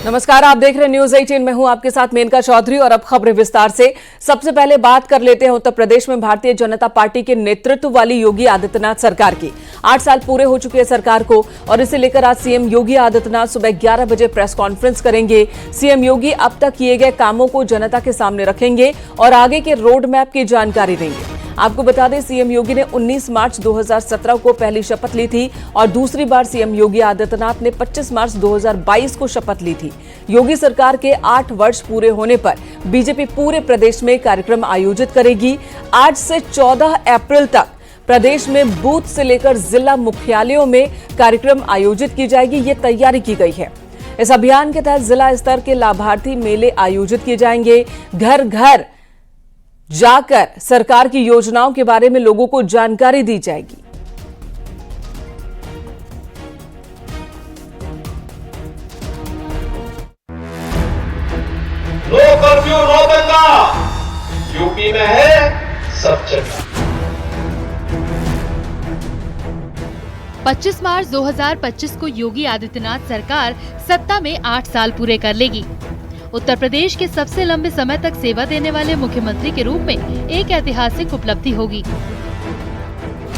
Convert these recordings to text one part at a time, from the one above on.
नमस्कार, आप देख रहे हैं न्यूज 18। मैं हूं आपके साथ मेनका चौधरी और अब खबरें विस्तार से। सबसे पहले बात कर लेते हैं उत्तर प्रदेश में भारतीय जनता पार्टी के नेतृत्व वाली योगी आदित्यनाथ सरकार की। 8 साल पूरे हो चुके हैं सरकार को और इसे लेकर आज सीएम योगी आदित्यनाथ सुबह 11 बजे प्रेस कॉन्फ्रेंस करेंगे। सीएम योगी अब तक किए गए कामों को जनता के सामने रखेंगे और आगे के रोड मैप की जानकारी देंगे। आपको बता दें, सीएम योगी ने 19 मार्च 2017 को पहली शपथ ली थी और दूसरी बार सीएम योगी आदित्यनाथ ने 25 मार्च 2022 को शपथ ली थी। योगी सरकार के 8 वर्ष पूरे होने पर बीजेपी पूरे प्रदेश में कार्यक्रम आयोजित करेगी। आज से 14 अप्रैल तक प्रदेश में बूथ से लेकर जिला मुख्यालयों में कार्यक्रम आयोजित की जाएगी। ये तैयारी की गई है। इस अभियान के तहत जिला स्तर के लाभार्थी मेले आयोजित किए जाएंगे। घर घर जाकर सरकार की योजनाओं के बारे में लोगों को जानकारी दी जाएगी। नो कर्फ्यू नो दंगा, यूपी में है सब चंगा। 25 मार्च 2025 को योगी आदित्यनाथ सरकार सत्ता में 8 साल पूरे कर लेगी। उत्तर प्रदेश के सबसे लंबे समय तक सेवा देने वाले मुख्यमंत्री के रूप में एक ऐतिहासिक उपलब्धि होगी।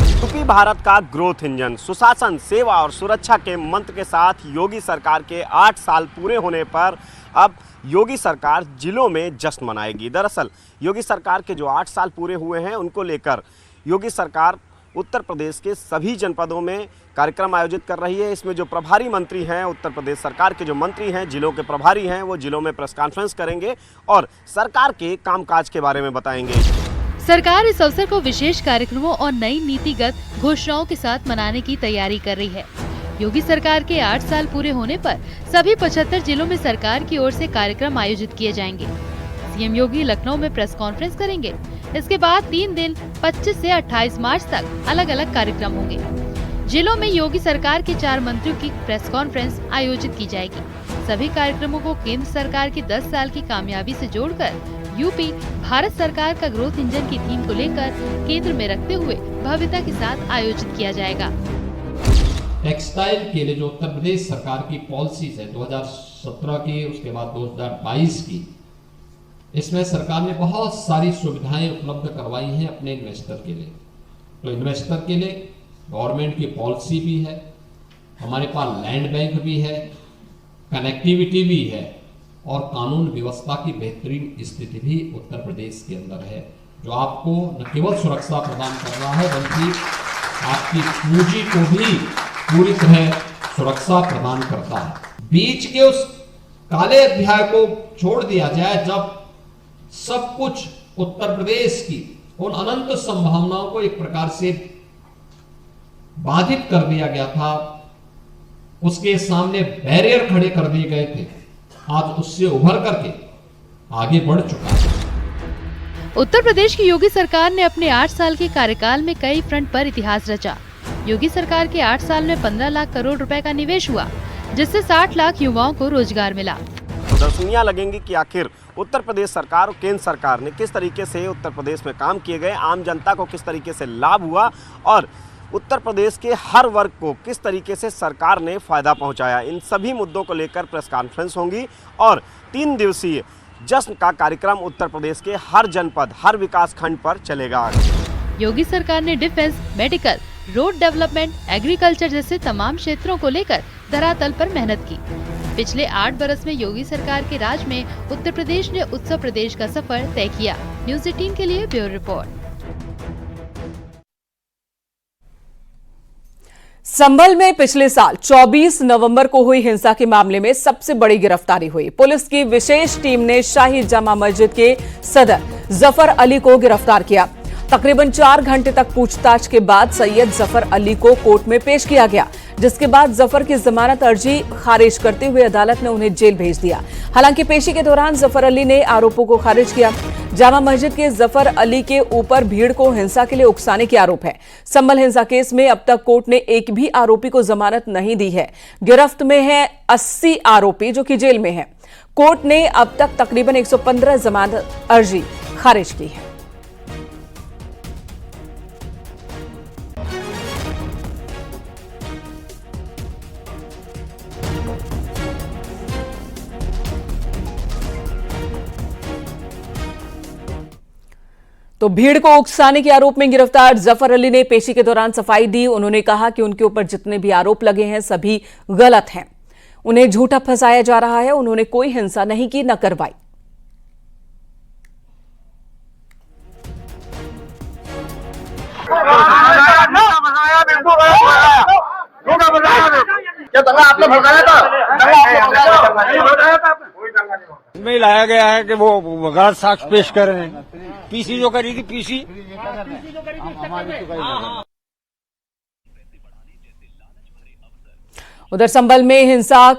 यूपी भारत का ग्रोथ इंजन, सुशासन, सेवा और सुरक्षा के मंत्र के साथ योगी सरकार के 8 साल पूरे होने पर अब योगी सरकार जिलों में जश्न मनाएगी। दरअसल योगी सरकार के जो 8 साल पूरे हुए हैं उनको लेकर योगी सरकार उत्तर प्रदेश के सभी जनपदों में कार्यक्रम आयोजित कर रही है। इसमें जो प्रभारी मंत्री हैं, उत्तर प्रदेश सरकार के जो मंत्री हैं, जिलों के प्रभारी हैं, वो जिलों में प्रेस कॉन्फ्रेंस करेंगे और सरकार के कामकाज के बारे में बताएंगे। सरकार इस अवसर को विशेष कार्यक्रमों और नई नीतिगत घोषणाओं के साथ मनाने की तैयारी कर रही है। योगी सरकार के 8 साल पूरे होने पर सभी 75 जिलों में सरकार की ओर से कार्यक्रम आयोजित किए जाएंगे। सीएम योगी लखनऊ में प्रेस कॉन्फ्रेंस करेंगे। इसके बाद 3 दिन 25 से 28 मार्च तक अलग अलग कार्यक्रम होंगे। जिलों में योगी सरकार के 4 मंत्रियों की प्रेस कॉन्फ्रेंस आयोजित की जाएगी। सभी कार्यक्रमों को केंद्र सरकार की 10 साल की कामयाबी से जोड़कर यूपी भारत सरकार का ग्रोथ इंजन की थीम को लेकर केंद्र में रखते हुए भव्यता के साथ आयोजित किया जाएगा। टेक्सटाइल के लिए जो उत्तर प्रदेश सरकार की पॉलिसीज है 2017 की, उसके बाद 2022 की, इसमें सरकार ने बहुत सारी सुविधाएं उपलब्ध करवाई हैं अपने इन्वेस्टर के लिए। तो इन्वेस्टर के लिए गवर्नमेंट की पॉलिसी भी है, हमारे पास लैंड बैंक भी है, कनेक्टिविटी भी है और कानून व्यवस्था की बेहतरीन स्थिति भी उत्तर प्रदेश के अंदर है, जो आपको न केवल सुरक्षा प्रदान कर रहा है बल्कि आपकी पूंजी को भी पूरी तरह सुरक्षा प्रदान करता है। बीच के उस काले अध्याय को छोड़ दिया जाए जब सब कुछ उत्तर प्रदेश की उन अनंत संभावनाओं को एक प्रकार से बाधित कर दिया गया था, उसके सामने बैरियर खड़े कर दिए गए थे। आज उससे उभर करके आगे बढ़ चुका है। उत्तर प्रदेश की योगी सरकार ने अपने 8 साल के कार्यकाल में कई फ्रंट पर इतिहास रचा। योगी सरकार के 8 साल में 15 लाख करोड़ रुपए का निवेश हुआ, जिससे 60 लाख युवाओं को रोजगार मिला। प्रदर्शनियां लगेंगी कि आखिर उत्तर प्रदेश सरकार और केंद्र सरकार ने किस तरीके से उत्तर प्रदेश में काम किए गए, आम जनता को किस तरीके से लाभ हुआ और उत्तर प्रदेश के हर वर्ग को किस तरीके से सरकार ने फायदा पहुंचाया। इन सभी मुद्दों को लेकर प्रेस कॉन्फ्रेंस होंगी और 3 दिवसीय जश्न का कार्यक्रम उत्तर प्रदेश के हर जनपद, हर विकास खंड पर चलेगा। योगी सरकार ने defence, medical, road development, agriculture जैसे तमाम क्षेत्रों को लेकर धरातल पर मेहनत की। पिछले 8 बरस में योगी सरकार के राज में उत्तर प्रदेश ने उत्सव प्रदेश का सफर तय किया। न्यूज 18 के लिए ब्यूरो रिपोर्ट। संभल में पिछले साल 24 नवंबर को हुई हिंसा के मामले में सबसे बड़ी गिरफ्तारी हुई। पुलिस की विशेष टीम ने शाही जामा मस्जिद के सदर जफर अली को गिरफ्तार किया। तकरीबन 4 घंटे तक पूछताछ के बाद सैयद जफर अली को कोर्ट में पेश किया गया, जिसके बाद जफर की जमानत अर्जी खारिज करते हुए अदालत ने उन्हें जेल भेज दिया। हालांकि पेशी के दौरान जफर अली ने आरोपों को खारिज किया। जामा मस्जिद के जफर अली के ऊपर भीड़ को हिंसा के लिए उकसाने के आरोप है। संभल हिंसा केस में अब तक कोर्ट ने एक भी आरोपी को जमानत नहीं दी है। गिरफ्त में है 80 आरोपी जो कि जेल में है। कोर्ट ने अब तक तकरीबन 115 जमानत अर्जी खारिज की है। तो भीड़ को उकसाने के आरोप में गिरफ्तार जफर अली ने पेशी के दौरान सफाई दी। उन्होंने कहा कि उनके ऊपर जितने भी आरोप लगे हैं सभी गलत हैं, उन्हें झूठा फंसाया जा रहा है, उन्होंने कोई हिंसा नहीं की, न करवाई। क्या दंगा आपने भड़काया था? में लाया गया है कि वो गलत साक्ष्य पेश कर रहे हैं। पीसी जो करी थी, पीसी उधर संभल में हिंसा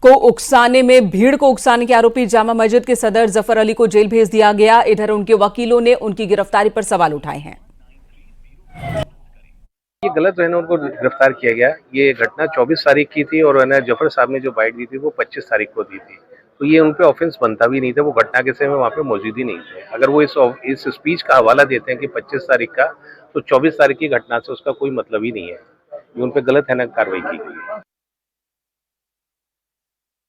को उकसाने में भीड़ को उकसाने के आरोपी जामा मस्जिद के सदर जफर अली को जेल भेज दिया गया। इधर उनके वकीलों ने उनकी गिरफ्तारी पर सवाल उठाए हैं। ये गलत है ना, उनको गिरफ्तार किया गया। ये घटना 24 तारीख की थी और जफर साहब ने जो बाइट दी थी वो 25 तारीख को दी थी, तो ये उन पे ऑफेंस बनता भी नहीं था। वो घटना के समय वहाँ पे मौजूद ही नहीं थे। अगर वो इस स्पीच का हवाला देते हैं कि 25 तारीख का, तो 24 तारीख की घटना से उसका कोई मतलब ही नहीं है। ये उन पे गलत है ना कार्रवाई की गई है।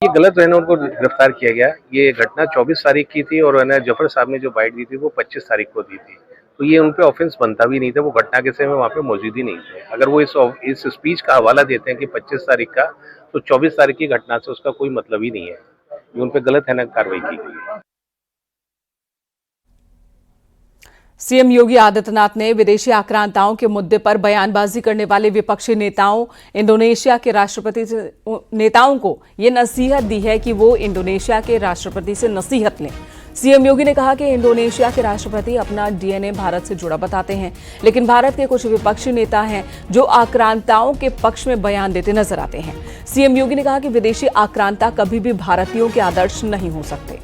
ये गलत है ना, उनको गिरफ्तार किया गया। ये घटना 24 तारीख की थी और जफर साहब ने जो बाइट दी थी वो 25 तारीख को दी थी, तो ये उन पे ऑफेंस बनता भी नहीं था। वो घटना के समय वहाँ पे मौजूद ही नहीं थे। अगर वो इस स्पीच का हवाला देते हैं कि 25 तारीख का, तो 24 तारीख की घटना से उसका कोई मतलब ही नहीं है। ये उन पे गलत है ना कार्रवाई की गई है। सीएम योगी आदित्यनाथ ने विदेशी आक्रांताओं के मुद्दे पर बयानबाजी करने वाले विपक्षी नेताओं इंडोनेशिया के राष्ट्रपति नेताओं को ये नसीहत दी है कि वो इंडोनेशिया के राष्ट्रपति से नसीहत लें। सीएम योगी ने कहा कि इंडोनेशिया के राष्ट्रपति अपना डीएनए भारत से जुड़ा बताते हैं, लेकिन भारत के कुछ विपक्षी नेता हैं जो आक्रांताओं के पक्ष में बयान देते नजर आते हैं। सीएम योगी ने कहा कि विदेशी आक्रांता कभी भी भारतीयों के आदर्श नहीं हो सकते।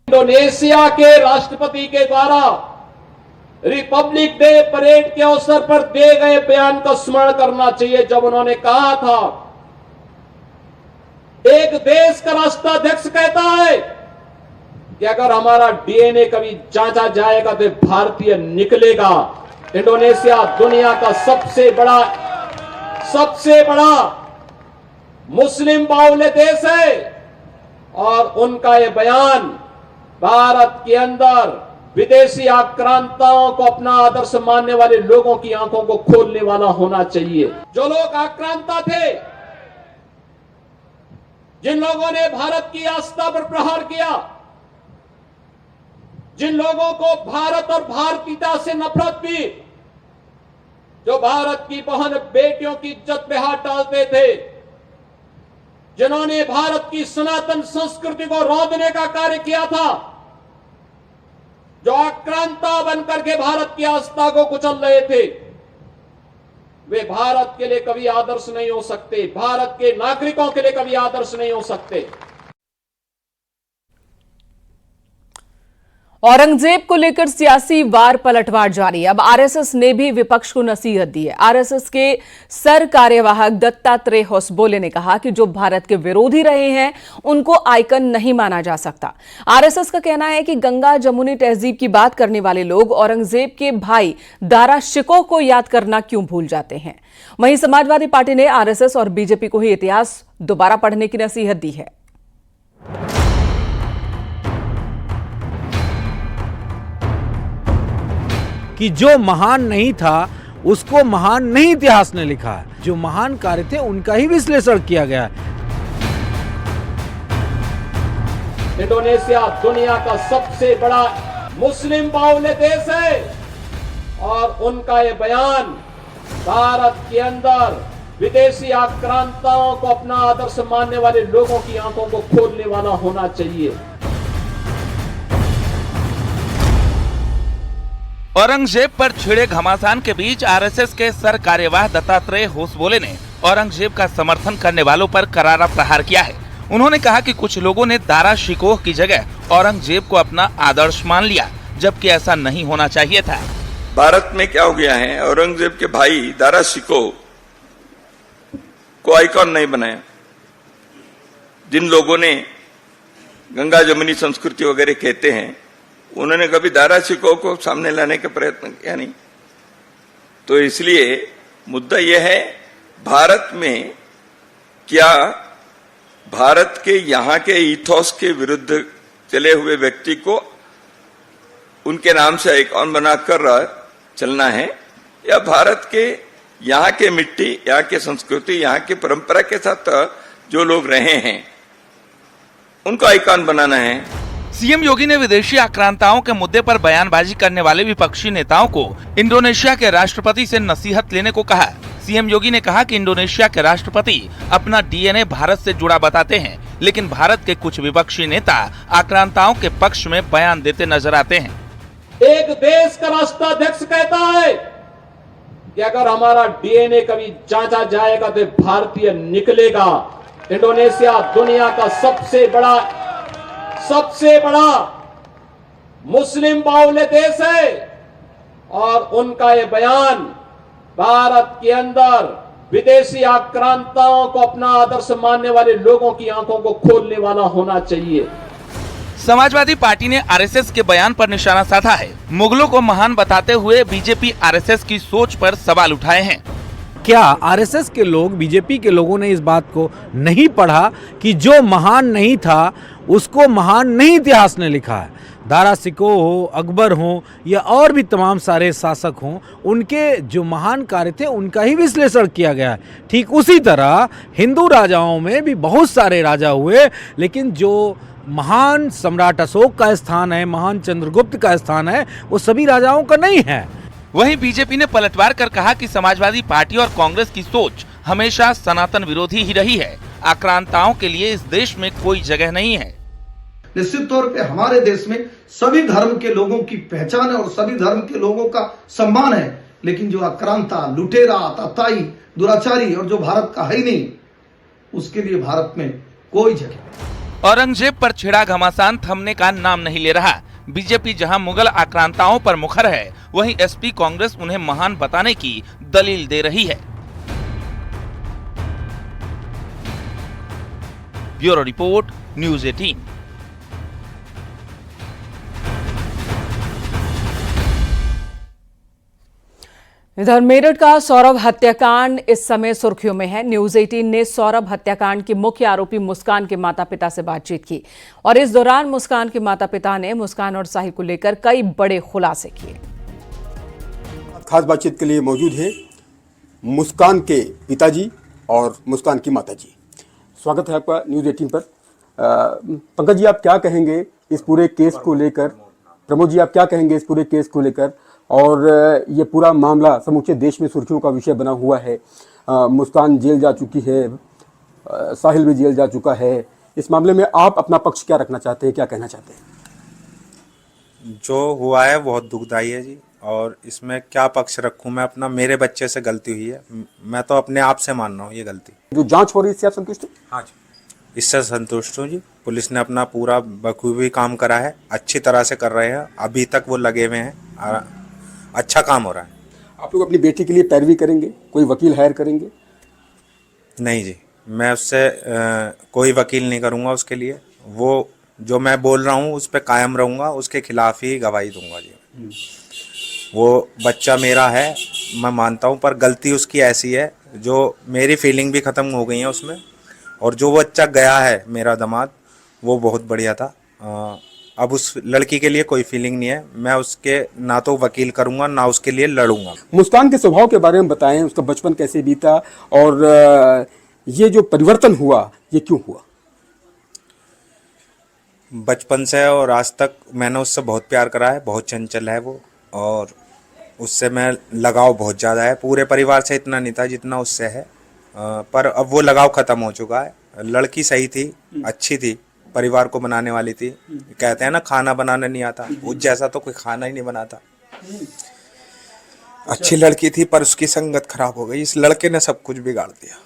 इंडोनेशिया के राष्ट्रपति के द्वारा रिपब्लिक डे परेड के अवसर पर दिए गए बयान का स्मरण करना चाहिए, जब उन्होंने कहा था एक देश का राष्ट्राध्यक्ष कहता है कि अगर हमारा डीएनए कभी जांचा जाएगा तो भारतीय निकलेगा। इंडोनेशिया दुनिया का सबसे बड़ा मुस्लिम बाहुल्य देश है और उनका यह बयान भारत के अंदर विदेशी आक्रांताओं को अपना आदर्श मानने वाले लोगों की आंखों को खोलने वाला होना चाहिए। जो लोग आक्रांता थे, जिन लोगों ने भारत की आस्था पर प्रहार किया, जिन लोगों को भारत और भारतीयता से नफरत थी, जो भारत की बहन बेटियों की इज्जत पे हाथ डालते थे, जिन्होंने भारत की सनातन संस्कृति को रौंदने का कार्य किया था, जो आक्रांता बनकर के भारत की आस्था को कुचल रहे थे, वे भारत के लिए कभी आदर्श नहीं हो सकते, भारत के नागरिकों के लिए कभी आदर्श नहीं हो सकते। औरंगजेब को लेकर सियासी वार पलटवार जारी। अब आरएसएस ने भी विपक्ष को नसीहत दी है। आरएसएस के सर कार्यवाहक दत्तात्रेय होसबोले ने कहा कि जो भारत के विरोधी रहे हैं उनको आइकन नहीं माना जा सकता। आरएसएस का कहना है कि गंगा जमुनी तहजीब की बात करने वाले लोग औरंगजेब के भाई दारा शिकोह को याद करना क्यों भूल जाते हैं। वहीं समाजवादी पार्टी ने आरएसएस और बीजेपी को ही इतिहास दोबारा पढ़ने की नसीहत दी है। कि जो महान नहीं था उसको महान नहीं इतिहास ने लिखा है, जो महान कार्य थे उनका ही विश्लेषण किया गया है। इंडोनेशिया दुनिया का सबसे बड़ा मुस्लिम बाहुल्य देश है और उनका ये बयान भारत के अंदर विदेशी आक्रांताओं को अपना आदर्श मानने वाले लोगों की आंखों को खोलने वाला होना चाहिए। औरंगजेब पर छिड़े घमासान के बीच आरएसएस के सर कार्यवाह दत्तात्रेय होसबोले ने औरंगजेब का समर्थन करने वालों पर करारा प्रहार किया है। उन्होंने कहा कि कुछ लोगों ने दारा शिकोह की जगह औरंगजेब को अपना आदर्श मान लिया, जबकि ऐसा नहीं होना चाहिए था। भारत में क्या हो गया है, औरंगजेब के भाई दारा शिकोह को आइकॉन नहीं बनाया। जिन लोगों ने गंगा जमुनी संस्कृति वगैरह कहते हैं, उन्होंने कभी दारा शिकोह को सामने लाने का प्रयत्न किया नहीं। तो इसलिए मुद्दा यह है, भारत में क्या भारत के यहाँ के इथोस के विरुद्ध चले हुए व्यक्ति को उनके नाम से आइकॉन बनाकर चलना है, या भारत के यहाँ के मिट्टी, यहाँ के संस्कृति, यहाँ की परंपरा के साथ जो लोग रहे हैं उनको आइकॉन बनाना है। सीएम योगी ने विदेशी आक्रांताओं के मुद्दे पर बयानबाजी करने वाले विपक्षी नेताओं को इंडोनेशिया के राष्ट्रपति से नसीहत लेने को कहा। सीएम योगी ने कहा कि इंडोनेशिया के राष्ट्रपति अपना डीएनए भारत से जुड़ा बताते हैं, लेकिन भारत के कुछ विपक्षी नेता आक्रांताओं के पक्ष में बयान देते नजर आते हैं। एक देश का राष्ट्राध्यक्ष कहता है कि अगर हमारा डीएनए कभी जांचा जाएगा तो भारतीय निकलेगा। इंडोनेशिया दुनिया का सबसे बड़ा मुस्लिम बाहुल्य देश है और उनका ये बयान भारत के अंदर विदेशी आक्रांताओं को अपना आदर्श मानने वाले लोगों की आंखों को खोलने वाला होना चाहिए। समाजवादी पार्टी ने आरएसएस के बयान पर निशाना साधा है। मुगलों को महान बताते हुए बीजेपी आरएसएस की सोच पर सवाल उठाए हैं। क्या आरएसएस के लोग, बीजेपी के लोगों ने इस बात को नहीं पढ़ा कि जो महान नहीं था उसको महान नहीं इतिहास ने लिखा है। दारा सिकोह हो, अकबर हो या और भी तमाम सारे शासक हों, उनके जो महान कार्य थे उनका ही विश्लेषण किया गया है। ठीक उसी तरह हिंदू राजाओं में भी बहुत सारे राजा हुए, लेकिन जो महान सम्राट अशोक का स्थान है, महान चंद्रगुप्त का स्थान है, वो सभी राजाओं का नहीं है। वहीं बीजेपी ने पलटवार कर कहा कि समाजवादी पार्टी और कांग्रेस की सोच हमेशा सनातन विरोधी ही रही है। आक्रांताओं के लिए इस देश में कोई जगह नहीं है। निश्चित तौर पे हमारे देश में सभी धर्म के लोगों की पहचान है और सभी धर्म के लोगों का सम्मान है, लेकिन जो आक्रांता, लुटेरा, तताई, दुराचारी और जो भारत का है ही नहीं, उसके लिए भारत में कोई जगह। औरंगजेब पर छिड़ा घमासान थमने का नाम नहीं ले रहा। बीजेपी जहां मुगल आक्रांताओं पर मुखर है, वहीं एसपी कांग्रेस उन्हें महान बताने की दलील दे रही है। Bureau report, news 18। इधर मेरठ का सौरभ हत्याकांड इस समय सुर्खियों में है। न्यूज़ 18 ने सौरभ हत्याकांड की मुख्य आरोपी मुस्कान के माता पिता से बातचीत की और इस दौरान मुस्कान के माता पिता ने मुस्कान और साहिल को लेकर कई बड़े खुलासे किए। खास बातचीत के लिए मौजूद है मुस्कान के पिताजी और मुस्कान की माताजी। स्वागत है आपका न्यूज़ 18 पर। पंकज जी, आप क्या कहेंगे इस पूरे केस को लेकर? प्रमोद जी, आप क्या कहेंगे इस पूरे केस को लेकर? और ये पूरा मामला समूचे देश में सुर्खियों का विषय बना हुआ है। मुस्कान जेल जा चुकी है, साहिल भी जेल जा चुका है। इस मामले में आप अपना पक्ष क्या रखना चाहते हैं, क्या कहना चाहते हैं? जो हुआ है बहुत दुखदाई है जी, और इसमें क्या पक्ष रखूं मैं अपना? मेरे बच्चे से गलती हुई है, मैं तो अपने आप से मान रहा हूँ ये गलती। जो जांच हो रही है इससे आप संतुष्ट हैं? हाँ जी, इससे संतुष्ट हूँ जी। पुलिस ने अपना पूरा बखूबी काम करा है, अच्छी तरह से कर रहे हैं, अभी तक वो लगे हुए हैं, अच्छा काम हो रहा है। आप लोग अपनी बेटी के लिए पैरवी करेंगे, कोई वकील हायर करेंगे? नहीं जी, मैं उससे कोई वकील नहीं करूँगा उसके लिए। वो जो मैं बोल रहा हूँ उस पर कायम रहूँगा, उसके खिलाफ ही गवाही दूंगा जी। वो बच्चा मेरा है, मैं मानता हूँ, पर गलती उसकी ऐसी है जो मेरी फीलिंग भी ख़त्म हो गई है उसमें। और जो बच्चा गया है मेरा दामाद, वो बहुत बढ़िया था। अब उस लड़की के लिए कोई फीलिंग नहीं है। मैं उसके ना तो वकील करूंगा ना उसके लिए लड़ूंगा। मुस्कान के स्वभाव के बारे में बताएं, उसका बचपन कैसे बीता और ये जो परिवर्तन हुआ ये क्यों हुआ? बचपन से और आज तक मैंने उससे बहुत प्यार करा है, बहुत चंचल है वो, और उससे मैं लगाव बहुत ज़्यादा है। पूरे परिवार से इतना नहीं था जितना उससे है, पर अब वो लगाव ख़त्म हो चुका है। लड़की सही थी, अच्छी थी, परिवार को बनाने वाली थी। कहते हैं ना खाना बनाना नहीं आता, उस जैसा तो कोई खाना ही नहीं बनाता। अच्छी लड़की थी पर उसकी संगत खराब हो गई। इस लड़के ने सब कुछ बिगाड़ दिया,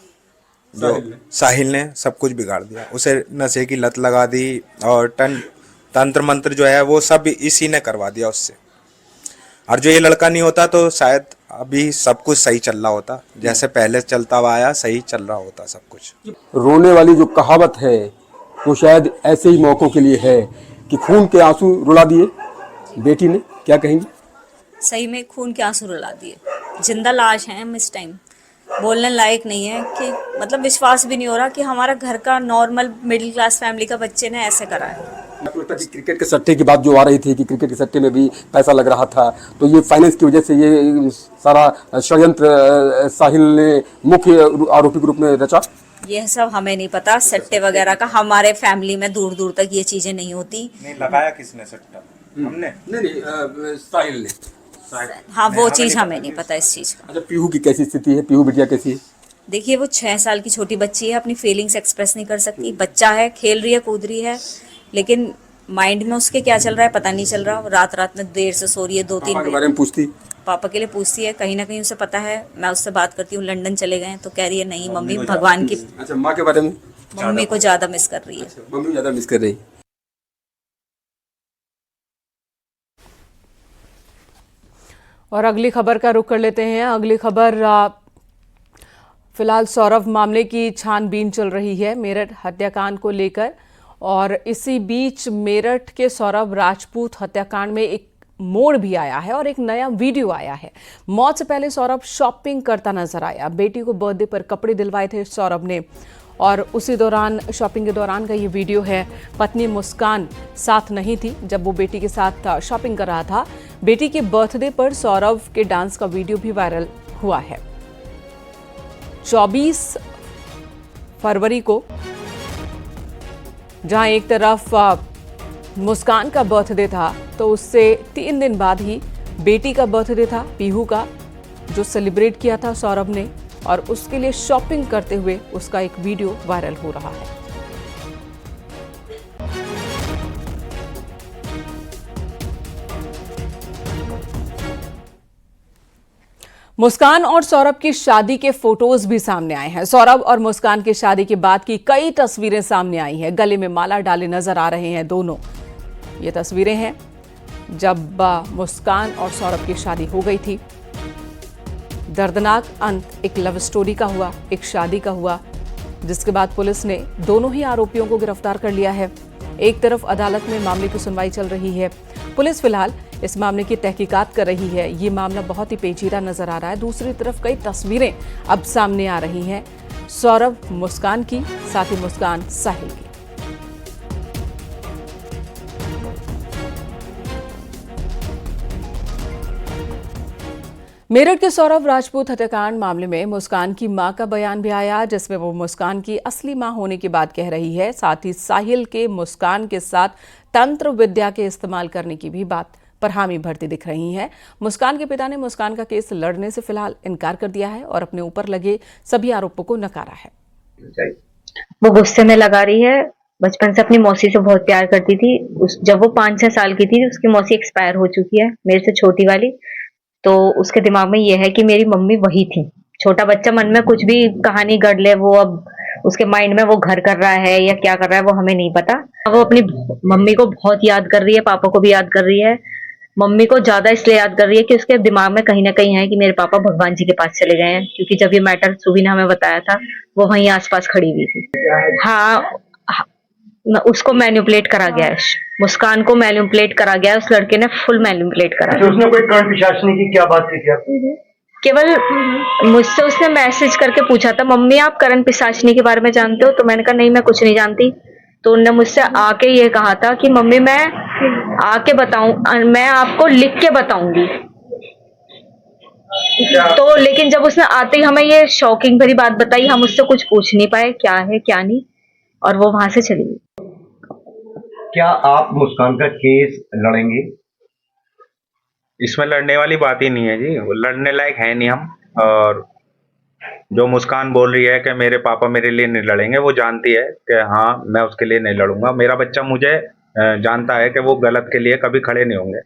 जो साहिल ने सब कुछ बिगाड़ दिया। उसे नशे की लत लगा दी और तंत्र मंत्र जो है वो सब इसी ने करवा दिया उससे। और जो ये लड़का नहीं होता तो शायद अभी सब कुछ सही चल रहा होता, जैसे पहले चलता हुआ आया सही चल रहा होता सब कुछ। रोने वाली जो कहावत है वो शायद ऐसे ही मौकों के लिए है कि खून के आंसू रुला दिए बेटी ने, क्या कहेंगी? सही में खून के आंसू रुला दिए। जिंदा लाश है हम इस टाइम, बोलने लायक नहीं है कि मतलब विश्वास भी नहीं हो रहा कि हमारा घर का नॉर्मल मिडिल क्लास फैमिली का बच्चे ने ऐसे करा है। आपको लगता है कि क्रिकेट के सट्टे की बात जो आ रही थी कि क्रिकेट के सट्टे में भी पैसा लग रहा था, तो ये फाइनेंस की वजह से ये सारा षड्यंत्र साहिल ने मुख्य आरोपी के रूप में रचा? यह सब हमें नहीं पता, सट्टे वगैरह का हमारे फैमिली में दूर दूर तक ये चीजें नहीं होती। नहीं लगाया किसने सट्टा? हमने नहीं, साहिल ने। हाँ, वो चीज हमें नहीं पता इस चीज का। अच्छा, पीहू की कैसी स्थिति है? पीहू बिटिया कैसी है? देखिए, वो 6 साल की छोटी बच्ची है, अपनी फीलिंग्स एक्सप्रेस नहीं कर सकती। बच्चा है, खेल रही है, कूद रही है, लेकिन माइंड में उसके क्या चल रहा है पता नहीं चल रहा। रात रात में देर से सो रही है, 2-3 बजे। बारे में पूछती? पापा के लिए पूछती है, कहीं ना कहीं उसे पता है। मैं उससे बात करती हूँ, लंदन चले गए, तो कह रही है नहीं मम्मी भगवान की। अच्छा, माँ के बारे में? मम्मी को ज्यादा मिस कर रही है। मम्मी ज्यादा मिस कर रही है। और अगली खबर का रुख कर लेते हैं। अगली खबर, फिलहाल सौरभ मामले की छानबीन चल रही है मेरठ हत्याकांड को लेकर, और इसी बीच मेरठ के सौरभ राजपूत हत्याकांड में एक मोड़ भी आया है और एक नया वीडियो आया है। मौत से पहले सौरभ शॉपिंग करता नजर आया। बेटी को बर्थडे पर कपड़े दिलवाए थे सौरभ ने, और उसी दौरान शॉपिंग के दौरान का ये वीडियो है। पत्नी मुस्कान साथ नहीं थी जब वो बेटी के साथ शॉपिंग कर रहा था। बेटी के बर्थडे पर सौरभ के डांस का वीडियो भी वायरल हुआ है। 24 फरवरी को जहां एक तरफ मुस्कान का बर्थडे था, तो उससे 3 दिन बाद ही बेटी का बर्थडे था पीहू का, जो सेलिब्रेट किया था सौरभ ने, और उसके लिए शॉपिंग करते हुए उसका एक वीडियो वायरल हो रहा है। मुस्कान और सौरभ की शादी के फोटोज भी सामने आए हैं। सौरभ और मुस्कान की शादी के बाद की कई तस्वीरें सामने आई हैं। गले में माला डाले नजर आ रहे हैं दोनों। ये तस्वीरें हैं जब मुस्कान और सौरभ की शादी हो गई थी। दर्दनाक अंत एक लव स्टोरी का हुआ, एक शादी का हुआ, जिसके बाद पुलिस ने दोनों ही आरोपियों को गिरफ्तार कर लिया है। एक तरफ अदालत में मामले की सुनवाई चल रही है। पुलिस फिलहाल इस मामले की तहकीकात कर रही है। ये मामला बहुत ही पेचीदा नजर आ रहा है। दूसरी तरफ कई तस्वीरें अब सामने आ रही हैं सौरभ मुस्कान की, साथ ही मुस्कान साहिल की। मेरठ के सौरभ राजपूत हत्याकांड मामले में मुस्कान की मां का बयान भी आया, जिसमें वो मुस्कान की असली मां होने की बात कह रही है। साथ ही साहिल के मुस्कान के साथ तंत्र विद्या के इस्तेमाल करने की भी बात पर हामी भरती दिख रही है। मुस्कान के पिता ने मुस्कान का केस लड़ने से फिलहाल इनकार कर दिया है और अपने ऊपर लगे सभी आरोपों को नकारा है। वो गुस्से में लगा रही है। बचपन से अपनी मौसी से बहुत प्यार करती थी। जब वो 5-6 साल की थी, उसकी मौसी एक्सपायर हो चुकी है, मेरे से छोटी वाली। तो उसके दिमाग में ये है कि मेरी मम्मी वही थी। छोटा बच्चा मन में कुछ भी कहानी गढ़ ले, वो अब उसके माइंड में वो घर कर रहा है या क्या कर रहा है वो हमें नहीं पता। वो अपनी मम्मी को बहुत याद कर रही है, पापा को भी याद कर रही है। मम्मी को ज्यादा इसलिए याद कर रही है कि उसके दिमाग में कहीं ना कहीं है कि मेरे पापा भगवान जी के पास चले गए हैं, क्योंकि जब ये मैटर सुबी ने हमें बताया था वो वहीं आसपास खड़ी हुई थी। हाँ, उसको मैनिपुलेट करा गया है, मुस्कान को मैनिपुलेट करा गया है। उस लड़के ने फुल मैनिपुलेट करा है। उसने कोई कर्ण पिशाचनी की क्या बात की थी? केवल मुझसे उसने मैसेज करके पूछा था, मम्मी आप करण पिशाचनी के बारे में जानते हो? तो मैंने कहा नहीं, मैं कुछ नहीं जानती। तो उन्होंने मुझसे आके ये कहा था कि मम्मी मैं आके बताऊं, मैं आपको लिख के बताऊंगी। तो लेकिन जब उसने आते ही हमें ये शॉकिंग भरी बात बताई, हम उससे कुछ पूछ नहीं पाए क्या है क्या नहीं, और वो वहां से चली गई। क्या आप मुस्कान का केस लड़ेंगे? इसमें लड़ने वाली बात ही नहीं है जी, वो लड़ने लायक है नहीं हम। और जो मुस्कान बोल रही है कि मेरे पापा मेरे लिए नहीं लड़ेंगे, वो जानती है कि हाँ मैं उसके लिए नहीं लड़ूंगा। मेरा बच्चा मुझे जानता है कि वो गलत के लिए कभी खड़े नहीं होंगे,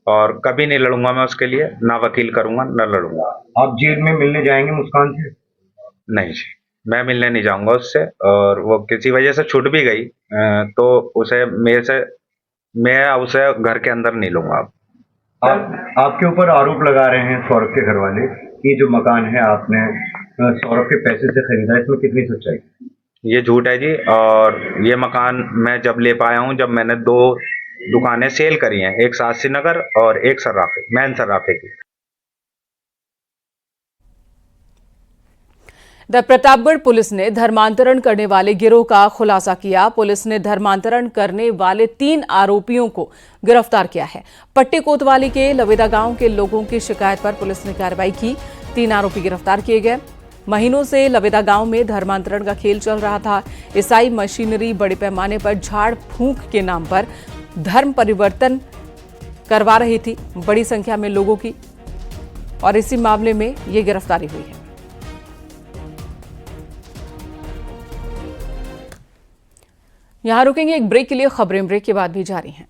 और कभी नहीं लड़ूंगा मैं उसके लिए, ना वकील करूंगा ना लड़ूंगा। आप जेल में मिलने जाएंगे मुस्कान से? नहीं जी, मैं मिलने नहीं जाऊंगा उससे। और वो किसी वजह से छूट भी गई तो उसे मैं उसे घर के अंदर नहीं लूंगा। आपके ऊपर आरोप लगा रहे हैं सौरभ के घर वाले कि जो मकान है आपने सौरभ के पैसे से खरीदा, इसमें कितनी सच्चाई? ये झूठ है जी। और ये मकान मैं जब ले पाया हूँ जब मैंने 2 दुकानें सेल करी हैं, एक शास्त्री नगर और एक सर्राफे, मैन सर्राफे की। द प्रतापगढ़ पुलिस ने धर्मांतरण करने वाले गिरोह का खुलासा किया। पुलिस ने धर्मांतरण करने वाले 3 आरोपियों को गिरफ्तार किया है। पट्टी कोतवाली के लवेदा गांव के लोगों की शिकायत पर पुलिस ने कार्रवाई की। 3 आरोपी गिरफ्तार किए गए। महीनों से लवेदा गांव में धर्मांतरण का खेल चल रहा था। ईसाई मशीनरी बड़े पैमाने पर झाड़ फूंक के नाम पर धर्म परिवर्तन करवा रही थी बड़ी संख्या में लोगों की, और इसी मामले में ये गिरफ्तारी हुई है। यहां रुकेंगे एक ब्रेक के लिए। खबरें ब्रेक के बाद भी जारी हैं।